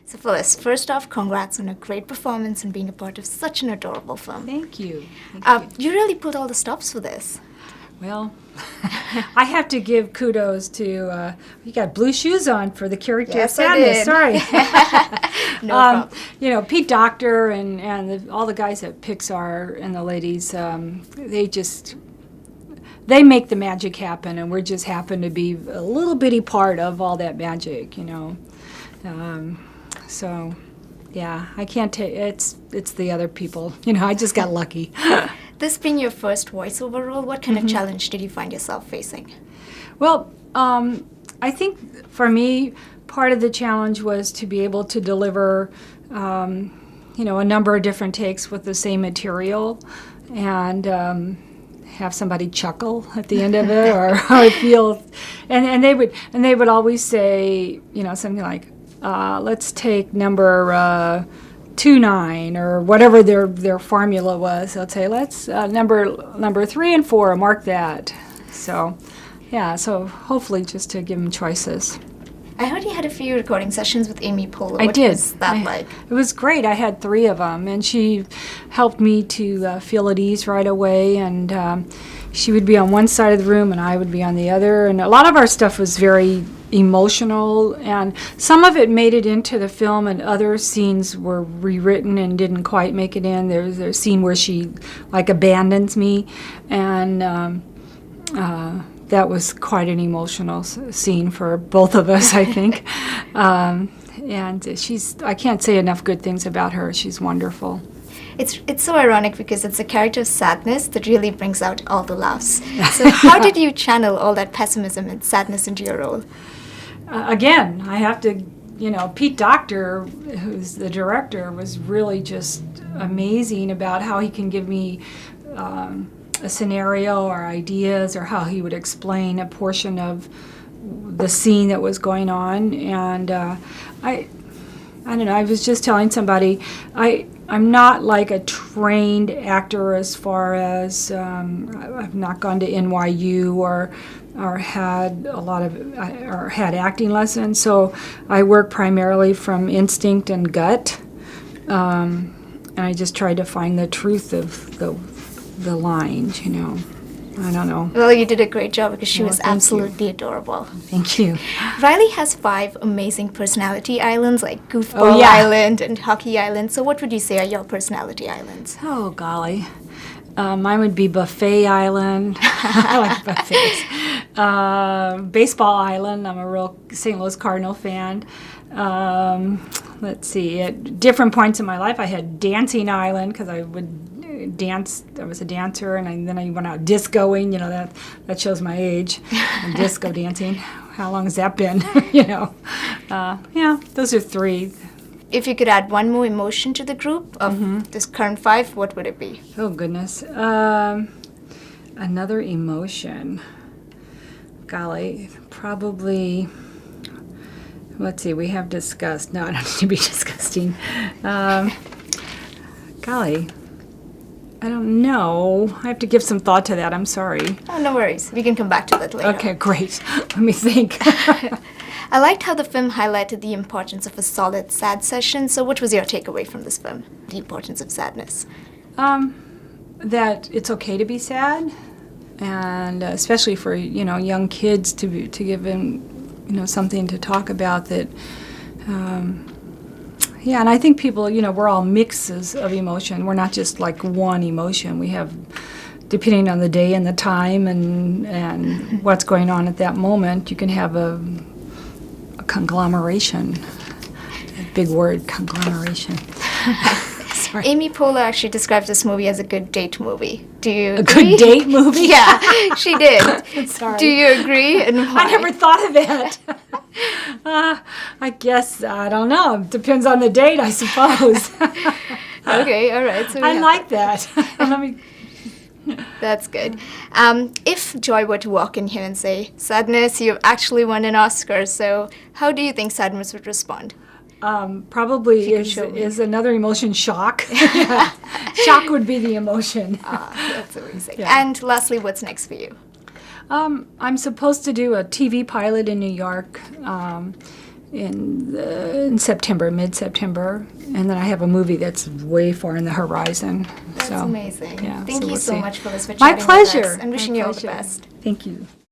So Phyllis, first off, congrats on a great performance and being a part of such an adorable film. Thank you. You really pulled all the stops for this. Well, I have to give kudos to, you got blue shoes on for the character Yes, of Sadness. I did. Sorry. No problem. You know, Pete Docter and all the guys at Pixar and the ladies, they make the magic happen, and we just happen to be a little bitty part of all that magic, you know. So, yeah, I can't take it's the other people. You know, I just got lucky. This being your first voiceover role, what kind of challenge did you find yourself facing? Well, I think for me, part of the challenge was to be able to deliver, you know, a number of different takes with the same material, and have somebody chuckle at the end of it, or feel, and they would always say, you know, something like, let's take number 2-9 or whatever their formula was. They'll say, let's number 3 and 4, mark that. So, yeah. So hopefully, just to give them choices. I heard you had a few recording sessions with Amy Poehler. I did. What was that like? It was great. I had 3 of them, and she helped me to feel at ease right away. And she would be on one side of the room, and I would be on the other. And a lot of our stuff was very emotional, and some of it made it into the film, and other scenes were rewritten and didn't quite make it in. There's a scene where she like abandons me, and that was quite an emotional scene for both of us, I think. And I can't say enough good things about her. She's wonderful. It's so ironic because it's a character of sadness that really brings out all the laughs. So how did you channel all that pessimism and sadness into your role? Again, I have to, you know, Pete Docter, who's the director, was really just amazing about how he can give me a scenario or ideas, or how he would explain a portion of the scene that was going on. And I don't know, I was just telling somebody, I'm not like a trained actor as far as I've not gone to NYU or had a lot of or had acting lessons, so I work primarily from instinct and gut, and I just try to find the truth of the lines, you know. I don't know. Well, you did a great job because she Well, was thank you. absolutely adorable. Thank you. Riley has 5 amazing personality islands, like Goofball Oh, yeah. Island and Hockey Island. So what would you say are your personality islands? Oh, golly. Mine would be Buffet Island. I like buffets. Baseball Island. I'm a real St. Louis Cardinal fan. Let's see. At different points in my life, I had Dancing Island because I would dance. I was a dancer, and then I went out discoing. You know, that shows my age. And disco dancing. How long has that been? You know. Yeah, those are 3. If you could add one more emotion to the group of this current 5, what would it be? Oh, goodness. Another emotion. Golly, probably, let's see, we have disgust. No, I don't need to be disgusting. Golly, I don't know. I have to give some thought to that. I'm sorry. Oh, no worries. We can come back to that later. Okay, great. Let me think. I liked how the film highlighted the importance of a solid sad session. So what was your takeaway from this film? The importance of sadness. That it's okay to be sad, and especially for, you know, young kids to give them, you know, something to talk about that. Yeah, and I think people, you know, we're all mixes of emotion. We're not just like one emotion. We have, depending on the day and the time and what's going on at that moment, you can have a conglomeration. A big word, conglomeration. Sorry. Amy Poehler actually describes this movie as a good date movie. Do you A agree? good date movie? Yeah, she did. Sorry. Do you agree, and why? I never thought of that. I guess, I don't know. Depends on the date, I suppose. Okay, all right. So we I have like that. Let me. That's good. If Joy were to walk in here and say, Sadness, you've actually won an Oscar, so how do you think Sadness would respond? Probably you could show me. is another emotion shock. Yeah. Shock would be the emotion. That's amazing. Yeah. And lastly, what's next for you? I'm supposed to do a TV pilot in New York, in September, mid-September, and then I have a movie that's way far in the horizon. That's amazing. Yeah, Thank you we'll so see. much, Phyllis, for My chatting with pleasure. us and wishing My you all the pleasure. best. Thank you.